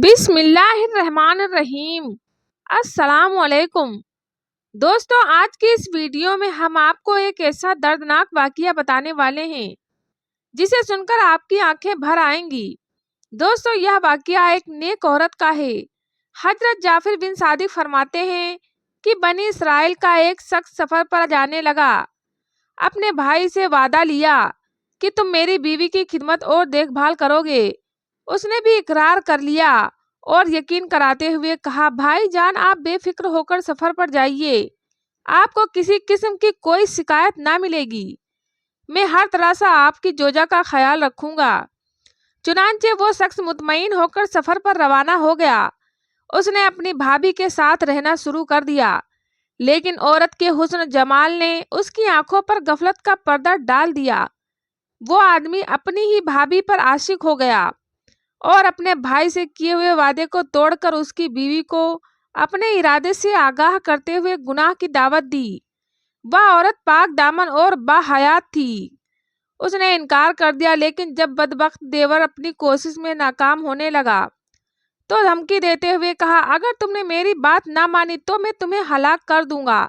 بسم اللہ الرحمن الرحیم۔ السلام علیکم دوستو، آج کی اس ویڈیو میں ہم آپ کو ایک ایسا دردناک واقعہ بتانے والے ہیں جسے سن کر آپ کی آنکھیں بھر آئیں گی۔ دوستو، یہ واقعہ ایک نیک عورت کا ہے۔ حضرت جعفر بن صادق فرماتے ہیں کہ بنی اسرائیل کا ایک شخص سفر پر جانے لگا۔ اپنے بھائی سے وعدہ لیا کہ تم میری بیوی کی خدمت اور دیکھ بھال کرو گے۔ اس نے بھی اقرار کر لیا اور یقین کراتے ہوئے کہا، بھائی جان، آپ بے فکر ہو کر سفر پر جائیے، آپ کو کسی قسم کی کوئی شکایت نہ ملے گی، میں ہر طرح سے آپ کی جوجا کا خیال رکھوں گا۔ چنانچہ وہ شخص مطمئن ہو کر سفر پر روانہ ہو گیا۔ اس نے اپنی بھابھی کے ساتھ رہنا شروع کر دیا، لیکن عورت کے حسن و جمال نے اس کی آنکھوں پر غفلت کا پردہ ڈال دیا۔ وہ آدمی اپنی ہی بھابھی پر عاشق ہو گیا اور اپنے بھائی سے کیے ہوئے وعدے کو توڑ کر اس کی بیوی کو اپنے ارادے سے آگاہ کرتے ہوئے گناہ کی دعوت دی۔ وہ عورت پاک دامن اور باحیات تھی۔ اس نے انکار کر دیا، لیکن جب بدبخت دیور اپنی کوشش میں ناکام ہونے لگا تو دھمکی دیتے ہوئے کہا، اگر تم نے میری بات نہ مانی تو میں تمہیں ہلاک کر دوں گا۔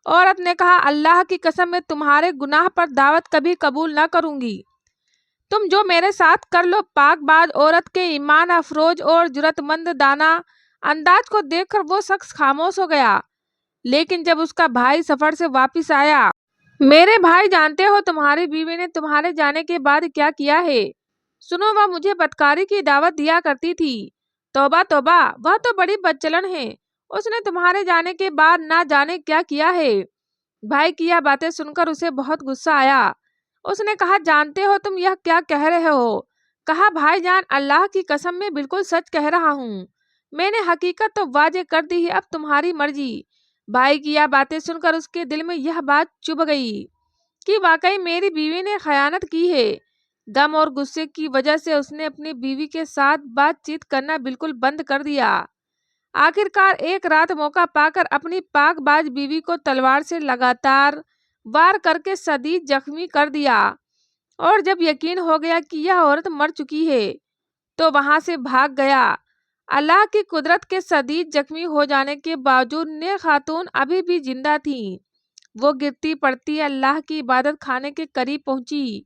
عورت نے کہا، اللہ کی قسم، میں تمہارے گناہ پر دعوت کبھی قبول نہ کروں گی، تم جو میرے ساتھ کر لو۔ پاک باز عورت کے ایمان افروز اور جرأت مند دانہ انداز کو دیکھ کر وہ شخص خاموش ہو گیا۔ لیکن جب اس کا بھائی سفر سے واپس آیا، میرے بھائی، جانتے ہو تمہاری بیوی نے تمہارے جانے کے بعد کیا کیا ہے؟ سنو، وہ مجھے بدکاری کی دعوت دیا کرتی تھی۔ توبہ توبہ، وہ تو بڑی بدچلن ہے، اس نے تمہارے جانے کے بعد نہ جانے کیا کیا ہے۔ بھائی کی یہ باتیں سن کر اسے بہت غصہ آیا۔ اس نے کہا، جانتے ہو تم یہ کیا کہہ رہے ہو؟ کہا، بھائی جان، اللہ کی قسم، میں بالکل سچ کہہ رہا ہوں، میں نے حقیقت تو واضح کر دی ہے، اب تمہاری مرضی۔ بھائی کی یہ باتیں سن کر اس کے دل میں یہ بات چبھ گئی کہ واقعی میری بیوی نے خیانت کی ہے۔ غم اور غصے کی وجہ سے اس نے اپنی بیوی کے ساتھ بات چیت کرنا بالکل بند کر دیا۔ آخرکار ایک رات موقع پا کر اپنی پاک باز بیوی کو تلوار سے لگاتار وار کر کے شدید زخمی کر دیا، اور جب یقین ہو گیا کہ یہ عورت مر چکی ہے تو وہاں سے بھاگ گیا۔ اللہ کی قدرت کے شدید زخمی ہو جانے کے باوجود نیک خاتون ابھی بھی زندہ تھیں۔ وہ گرتی پڑتی اللہ کی عبادت خانے کے قریب پہنچی۔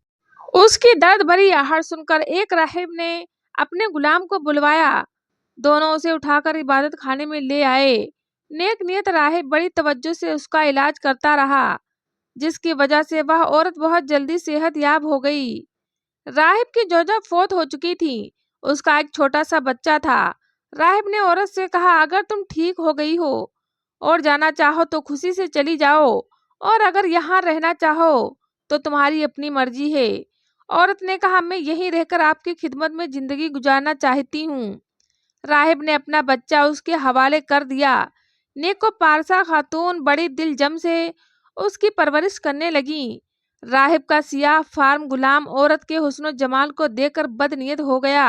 اس کی درد بھری آہٹ سن کر ایک راہب نے اپنے غلام کو بلوایا۔ دونوں اسے اٹھا کر عبادت خانے میں لے آئے۔ نیک نیت راہب بڑی توجہ سے اس کا علاج کرتا رہا، جس کی وجہ سے وہ عورت بہت جلدی صحت یاب ہو گئی۔ راہب کی زوجہ فوت ہو چکی تھی، اس کا ایک چھوٹا سا بچہ تھا۔ راہب نے عورت سے کہا، اگر تم ٹھیک ہو گئی ہو اور جانا چاہو تو خوشی سے چلی جاؤ، اور اگر یہاں رہنا چاہو تو تمہاری اپنی مرضی ہے۔ عورت نے کہا، میں یہیں رہ کر آپ کی خدمت میں زندگی گزارنا چاہتی ہوں۔ راہب نے اپنا بچہ اس کے حوالے کر دیا۔ نیک و پارسا خاتون بڑی دل جم سے اس کی پرورش کرنے لگی۔ راہب کا سیاہ فام غلام عورت کے حسن و جمال کو دیکھ کر بدنیت ہو گیا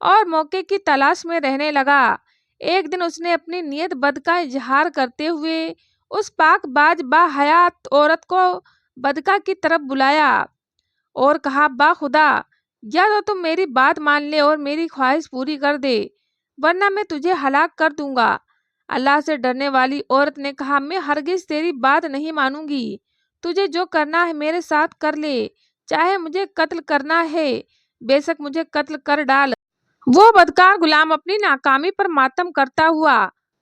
اور موقع کی تلاش میں رہنے لگا۔ ایک دن اس نے اپنی نیت بد کا اظہار کرتے ہوئے اس پاک باز باحیات عورت کو بدکا کی طرف بلایا اور کہا، با خدا، یا تو تم میری بات مان لے اور میری خواہش پوری کر دے، ورنہ میں تجھے ہلاک کر دوں گا۔ اللہ سے ڈرنے والی عورت نے کہا، میں ہرگز تیری بات نہیں مانوں گی، تجھے جو کرنا ہے میرے ساتھ کر لے، چاہے مجھے قتل کرنا ہے بے شک مجھے قتل کر ڈال۔ وہ بدکار غلام اپنی ناکامی پر ماتم کرتا ہوا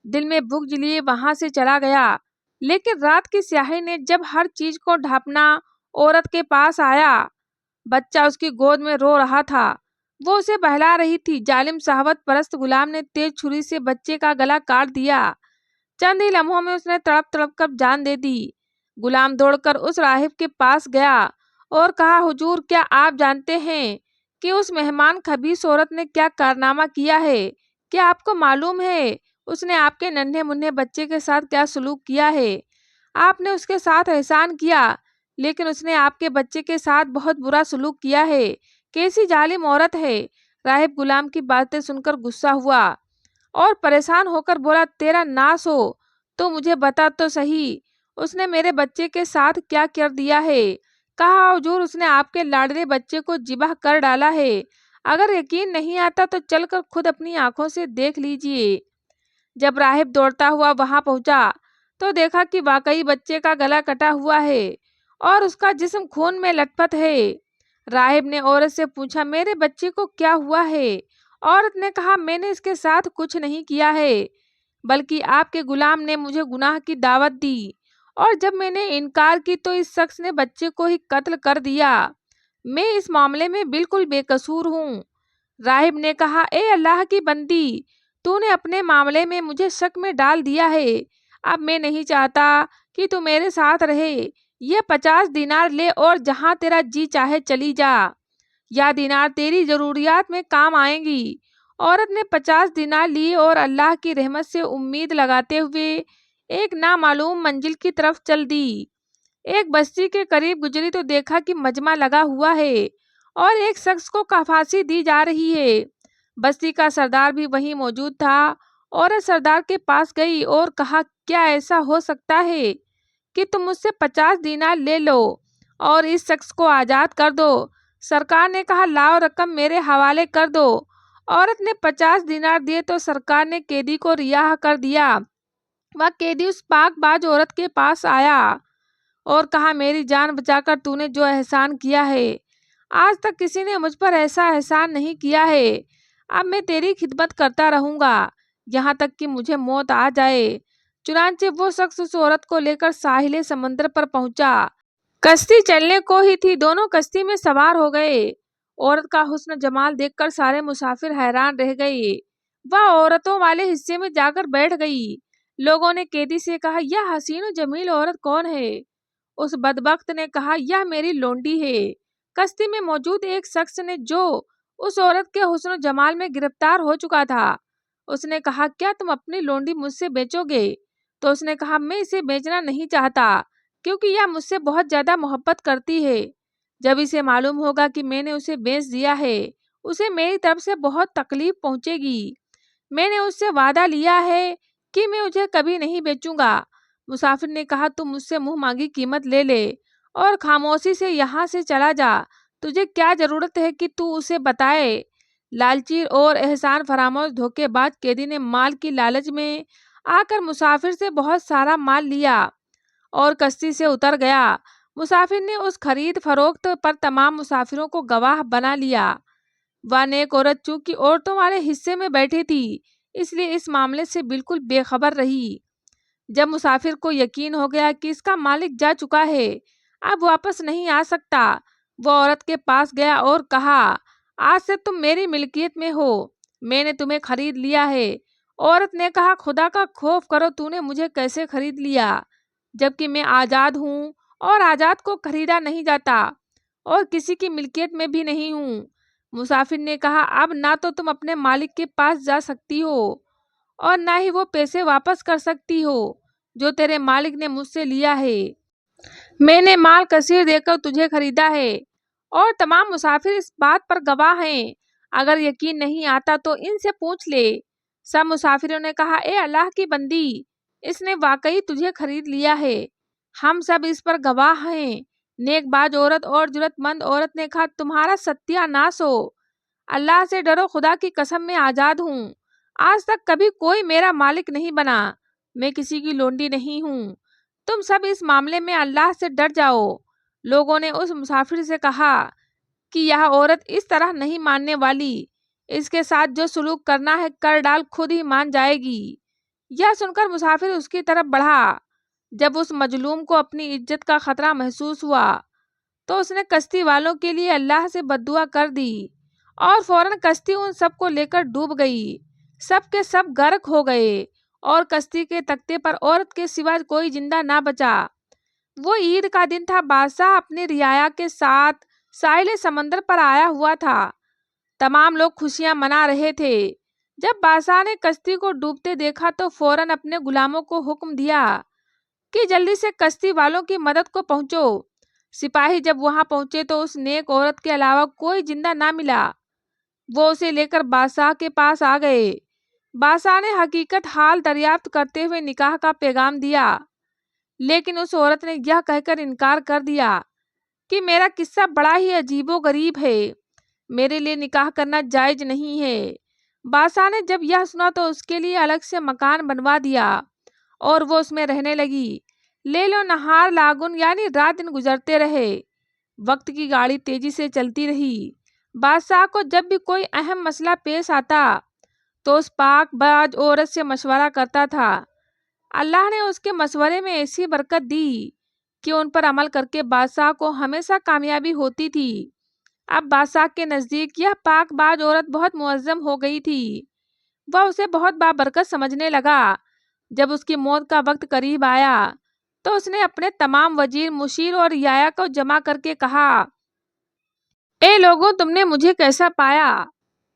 دل میں بغض لیے وہاں سے چلا گیا۔ لیکن رات کی سیاہی نے جب ہر چیز کو ڈھانپنا عورت کے پاس آیا، بچہ اس کی گود میں رو رہا تھا، وہ اسے بہلا رہی تھی۔ ظالم شہوت پرست غلام نے تیز چھری سے بچے کا گلا کاٹ دیا۔ چند ہی لمحوں میں اس نے تڑپ تڑپ کر جان دے دی۔ غلام دوڑ کر اس راہب کے پاس گیا اور کہا، حضور، کیا آپ جانتے ہیں کہ اس مہمان خبیث عورت نے کیا کارنامہ کیا ہے؟ کیا آپ کو معلوم ہے اس نے آپ کے ننھے منھے بچے کے ساتھ کیا سلوک کیا ہے؟ آپ نے اس کے ساتھ احسان کیا، لیکن اس نے آپ کے بچے کے ساتھ بہت برا سلوک کیا ہے۔ کیسی ظالم عورت ہے۔ راہب غلام کی باتیں سن کر غصہ ہوا اور پریشان ہو کر بولا، تیرا ناس ہو، تو مجھے بتا تو صحیح، اس نے میرے بچے کے ساتھ کیا کر دیا ہے؟ کہا، حضور، اس نے آپ کے لاڈلے بچے کو ذبح کر ڈالا ہے۔ اگر یقین نہیں آتا تو چل کر خود اپنی آنکھوں سے دیکھ لیجئے۔ جب راہب دوڑتا ہوا وہاں پہنچا تو دیکھا کہ واقعی بچے کا گلا کٹا ہوا ہے اور اس کا جسم خون میں لت پت ہے۔ راہب نے عورت سے پوچھا، میرے بچے کو کیا ہوا ہے؟ عورت نے کہا، میں نے اس کے ساتھ کچھ نہیں کیا ہے، بلکہ آپ کے غلام نے مجھے گناہ کی دعوت دی، اور جب میں نے انکار کی تو اس شخص نے بچے کو ہی قتل کر دیا۔ میں اس معاملے میں بالکل بے قصور ہوں۔ راہب نے کہا، اے اللہ کی بندی، تو نے اپنے معاملے میں مجھے شک میں ڈال دیا ہے۔ اب میں نہیں چاہتا کہ تو میرے ساتھ رہے۔ یہ 50 دینار لے اور جہاں تیرا جی چاہے چلی جا۔ یا دینار تیری ضروریات میں کام آئیں گی۔ عورت نے 50 دینار لیے اور اللہ کی رحمت سے امید لگاتے ہوئے ایک نامعلوم منزل کی طرف چل دی۔ ایک بستی کے قریب گزری تو دیکھا کہ مجمع لگا ہوا ہے اور ایک شخص کو پھانسی دی جا رہی ہے۔ بستی کا سردار بھی وہیں موجود تھا۔ عورت سردار کے پاس گئی اور کہا، کیا ایسا ہو سکتا ہے کہ تم مجھ سے 50 دینار لے لو اور اس شخص کو آزاد کر دو؟ سرکار نے کہا، لاؤ رقم میرے حوالے کر دو۔ عورت نے 50 دینار دیے تو سرکار نے قیدی کو رہا کر دیا۔ وہ قیدی اس پاک باز عورت کے پاس آیا اور کہا، میری جان بچا کر تو نے جو احسان کیا ہے، آج تک کسی نے مجھ پر ایسا احسان نہیں کیا ہے۔ اب میں تیری خدمت کرتا رہوں گا یہاں تک کہ مجھے موت آ جائے۔ چنانچہ وہ شخص اس عورت کو لے کر ساحل سمندر پر پہنچا۔ کشتی چلنے کو ہی تھی، دونوں کشتی میں سوار ہو گئے۔ عورت کا حسن و جمال دیکھ کر سارے مسافر حیران رہ گئے۔ وہ عورتوں والے حصے میں جا کر بیٹھ گئی۔ لوگوں نے قیدی سے کہا، یہ حسین و جمیل عورت کون ہے؟ اس بدبخت نے کہا، یہ میری لونڈی ہے۔ کشتی میں موجود ایک شخص نے جو اس عورت کے حسن و جمال میں گرفتار ہو چکا تھا، اس نے کہا، کیا تم اپنی لونڈی مجھ سے بیچو گے؟ تو اس نے کہا، میں اسے بیچنا نہیں چاہتا کیونکہ یہ مجھ سے بہت زیادہ محبت کرتی ہے۔ جب اسے معلوم ہوگا کہ میں نے اسے بیچ دیا ہے، اسے میری طرف سے بہت تکلیف پہنچے گی۔ میں نے اس سے وعدہ لیا ہے کہ میں اسے کبھی نہیں بیچوں گا۔ مسافر نے کہا، تم مجھ سے منہ مانگی قیمت لے لے اور خاموشی سے یہاں سے چلا جا۔ تجھے کیا ضرورت ہے کہ تو اسے بتائے؟ لالچی اور احسان فراموش دھوکے باز قیدی نے مال کی لالچ میں آ کر مسافر سے بہت سارا مال لیا اور کشتی سے اتر گیا۔ مسافر نے اس خرید فروخت پر تمام مسافروں کو گواہ بنا لیا۔ وہ نیک عورت چونکہ عورتوں والے حصے میں بیٹھی تھی، اس لیے اس معاملے سے بالکل بے خبر رہی۔ جب مسافر کو یقین ہو گیا کہ اس کا مالک جا چکا ہے، اب واپس نہیں آ سکتا، وہ عورت کے پاس گیا اور کہا، آج سے تم میری ملکیت میں ہو، میں نے تمہیں خرید لیا ہے۔ عورت نے کہا، خدا کا خوف کرو، تو نے مجھے کیسے خرید لیا جبکہ میں آزاد ہوں اور آزاد کو خریدا نہیں جاتا اور کسی کی ملکیت میں بھی نہیں ہوں۔ مسافر نے کہا، اب نہ تو تم اپنے مالک کے پاس جا سکتی ہو اور نہ ہی وہ پیسے واپس کر سکتی ہو جو تیرے مالک نے مجھ سے لیا ہے۔ میں نے مال کثیر دے کر تجھے خریدا ہے اور تمام مسافر اس بات پر گواہ ہیں۔ اگر یقین نہیں آتا تو ان سے پوچھ لے۔ سب مسافروں نے کہا، اے اللہ کی بندی، اس نے واقعی تجھے خرید لیا ہے، ہم سب اس پر گواہ ہیں۔ نیک باز عورت اور جرات مند عورت نے کہا، تمہارا ستیہ ناش ہو، اللہ سے ڈرو، خدا کی قسم میں آزاد ہوں، آج تک کبھی کوئی میرا مالک نہیں بنا، میں کسی کی لونڈی نہیں ہوں، تم سب اس معاملے میں اللہ سے ڈر جاؤ۔ لوگوں نے اس مسافر سے کہا کہ یہ عورت اس طرح نہیں ماننے والی، اس کے ساتھ جو سلوک کرنا ہے کر ڈال، خود ہی مان جائے گی۔ یہ سن کر مسافر اس کی طرف بڑھا۔ جب اس مظلوم کو اپنی عزت کا خطرہ محسوس ہوا تو اس نے کشتی والوں کے لیے اللہ سے بد دعا کر دی اور فوراً کشتی ان سب کو لے کر ڈوب گئی۔ سب کے سب غرق ہو گئے اور کشتی کے تختے پر عورت کے سوا کوئی زندہ نہ بچا۔ وہ عید کا دن تھا۔ بادشاہ اپنی رعایا کے ساتھ ساحل سمندر پر آیا ہوا تھا۔ تمام لوگ خوشیاں منا رہے تھے۔ جب بادشاہ نے کشتی کو ڈوبتے دیکھا تو فوراً اپنے غلاموں کو حکم دیا کہ جلدی سے کشتی والوں کی مدد کو پہنچو۔ سپاہی جب وہاں پہنچے تو اس نیک عورت کے علاوہ کوئی زندہ نہ ملا۔ وہ اسے لے کر بادشاہ کے پاس آ گئے۔ بادشاہ نے حقیقت حال دریافت کرتے ہوئے نکاح کا پیغام دیا، لیکن اس عورت نے یہ کہہ کر انکار کر دیا کہ میرا قصہ بڑا ہی عجیب و غریب ہے، میرے لیے نکاح کرنا جائز نہیں ہے۔ بادشاہ نے جب یہ سنا تو اس کے لیے الگ سے مکان بنوا دیا اور وہ اس میں رہنے لگی۔ لیل و نہار لاگن یعنی رات دن گزرتے رہے۔ وقت کی گاڑی تیزی سے چلتی رہی۔ بادشاہ کو جب بھی کوئی اہم مسئلہ پیش آتا تو اس پاک باز عورت سے مشورہ کرتا تھا۔ اللہ نے اس کے مشورے میں ایسی برکت دی کہ ان پر عمل کر کے بادشاہ کو ہمیشہ کامیابی ہوتی تھی۔ اب بادشاہ کے نزدیک یہ پاک باز عورت بہت معظم ہو گئی تھی۔ وہ اسے بہت بابرکت سمجھنے لگا۔ جب اس کی موت کا وقت قریب آیا تو اس نے اپنے تمام وزیر، مشیر اور رعایا کو جمع کر کے کہا، اے لوگوں، تم نے مجھے کیسا پایا؟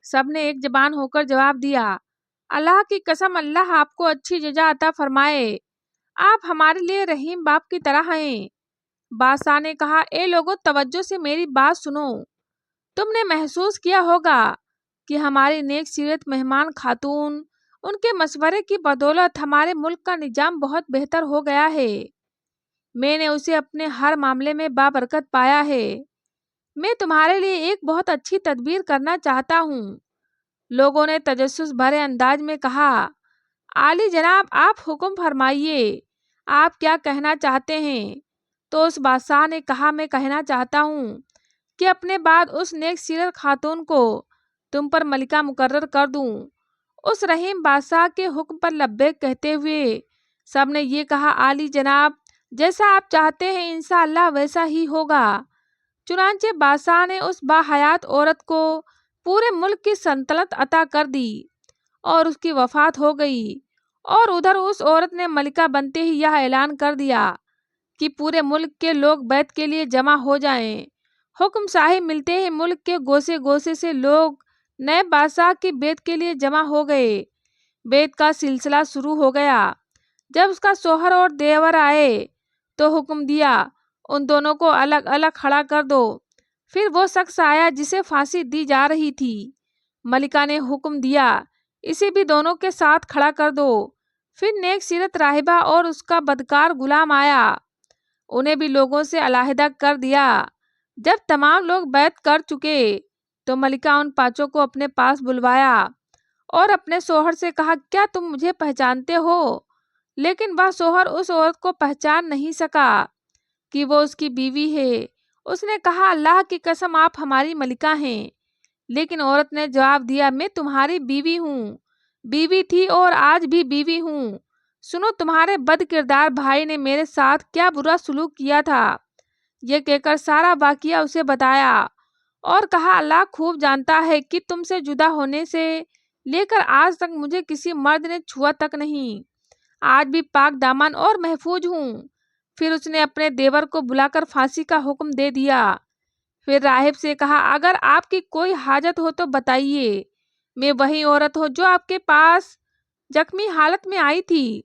سب نے ایک زبان ہو کر جواب دیا، اللہ کی قسم، اللہ آپ کو اچھی جزا عطا فرمائے، آپ ہمارے لیے رحیم باپ کی طرح ہیں۔ بادشاہ نے کہا، اے لوگوں، توجہ سے میری بات سنو۔ تم نے محسوس کیا ہوگا کہ ہماری نیک سیرت مہمان خاتون، ان کے مشورے کی بدولت ہمارے ملک کا نظام بہت بہتر ہو گیا ہے۔ میں نے اسے اپنے ہر معاملے میں بابرکت پایا ہے۔ میں تمہارے لیے ایک بہت اچھی تدبیر کرنا چاہتا ہوں۔ لوگوں نے تجسس بھرے انداز میں کہا، عالی جناب، آپ حکم فرمائیے، آپ کیا کہنا چاہتے ہیں؟ تو اس بادشاہ نے کہا، میں کہنا چاہتا ہوں کہ اپنے بعد اس نیک سیرت خاتون کو تم پر ملکہ مقرر کر دوں۔ اس رحیم بادشاہ کے حکم پر لبیک کہتے ہوئے سب نے یہ کہا، عالی جناب، جیسا آپ چاہتے ہیں انشاءاللہ ویسا ہی ہوگا۔ چنانچہ بادشاہ نے اس باحیات عورت کو پورے ملک کی سلطنت عطا کر دی اور اس کی وفات ہو گئی، اور ادھر اس عورت نے ملکہ بنتے ہی یہ اعلان کر دیا کہ پورے ملک کے لوگ بیعت کے لیے جمع ہو جائیں۔ حکم صاحب ملتے ہی ملک کے گوشے گوشے سے لوگ نئے بادشاہ کی بیعت کے لیے جمع ہو گئے۔ بیعت کا سلسلہ شروع ہو گیا۔ جب اس کا شوہر اور دیور آئے تو حکم دیا، ان دونوں کو الگ الگ کھڑا کر دو۔ پھر وہ شخص آیا جسے پھانسی دی جا رہی تھی۔ ملکہ نے حکم دیا، اسے بھی دونوں کے ساتھ کھڑا کر دو۔ پھر نیک سیرت راہبہ اور اس کا بدکار غلام آیا، انہیں بھی لوگوں سے علیحدہ کر دیا۔ جب تمام لوگ بیعت کر چکے تو ملکہ ان پانچوں کو اپنے پاس بلوایا اور اپنے شوہر سے کہا، کیا تم مجھے پہچانتے ہو؟ لیکن وہ شوہر اس عورت کو پہچان نہیں سکا کہ وہ اس کی بیوی ہے۔ اس نے کہا، اللہ کی قسم، آپ ہماری ملکہ ہیں۔ لیکن عورت نے جواب دیا، میں تمہاری بیوی ہوں، بیوی تھی اور آج بھی بیوی ہوں۔ سنو، تمہارے بد کردار بھائی نے میرے ساتھ کیا برا سلوک کیا تھا۔ یہ کہہ کر سارا واقعہ اسے بتایا اور کہا، اللہ خوب جانتا ہے کہ تم سے جدا ہونے سے لے کر آج تک مجھے کسی مرد نے چھوا تک نہیں، آج بھی پاک دامن اور محفوظ ہوں۔ پھر اس نے اپنے دیور کو بلا کر پھانسی کا حکم دے دیا۔ پھر راہب سے کہا، اگر آپ کی کوئی حاجت ہو تو بتائیے، میں وہی عورت ہوں جو آپ کے پاس زخمی حالت میں آئی تھی۔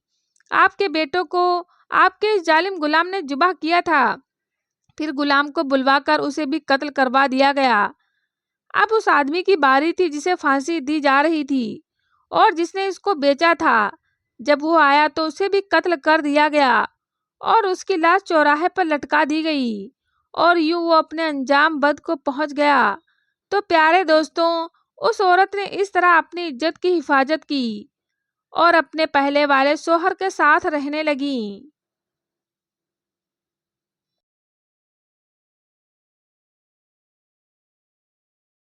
آپ کے بیٹوں کو آپ کے اس ظالم غلام نے ذبح کیا تھا۔ پھر غلام کو بلوا کر اسے بھی قتل کروا دیا گیا۔ اب اس آدمی کی باری تھی جسے پھانسی دی جا رہی تھی اور جس نے اس کو بیچا تھا۔ جب وہ آیا تو اسے بھی قتل کر دیا گیا اور اس کی لاش چوراہے پر لٹکا دی گئی، اور یوں وہ اپنے انجام بد کو پہنچ گیا۔ تو پیارے دوستوں، اس عورت نے اس طرح اپنی عزت کی حفاظت کی اور اپنے پہلے والے شوہر کے ساتھ رہنے لگی۔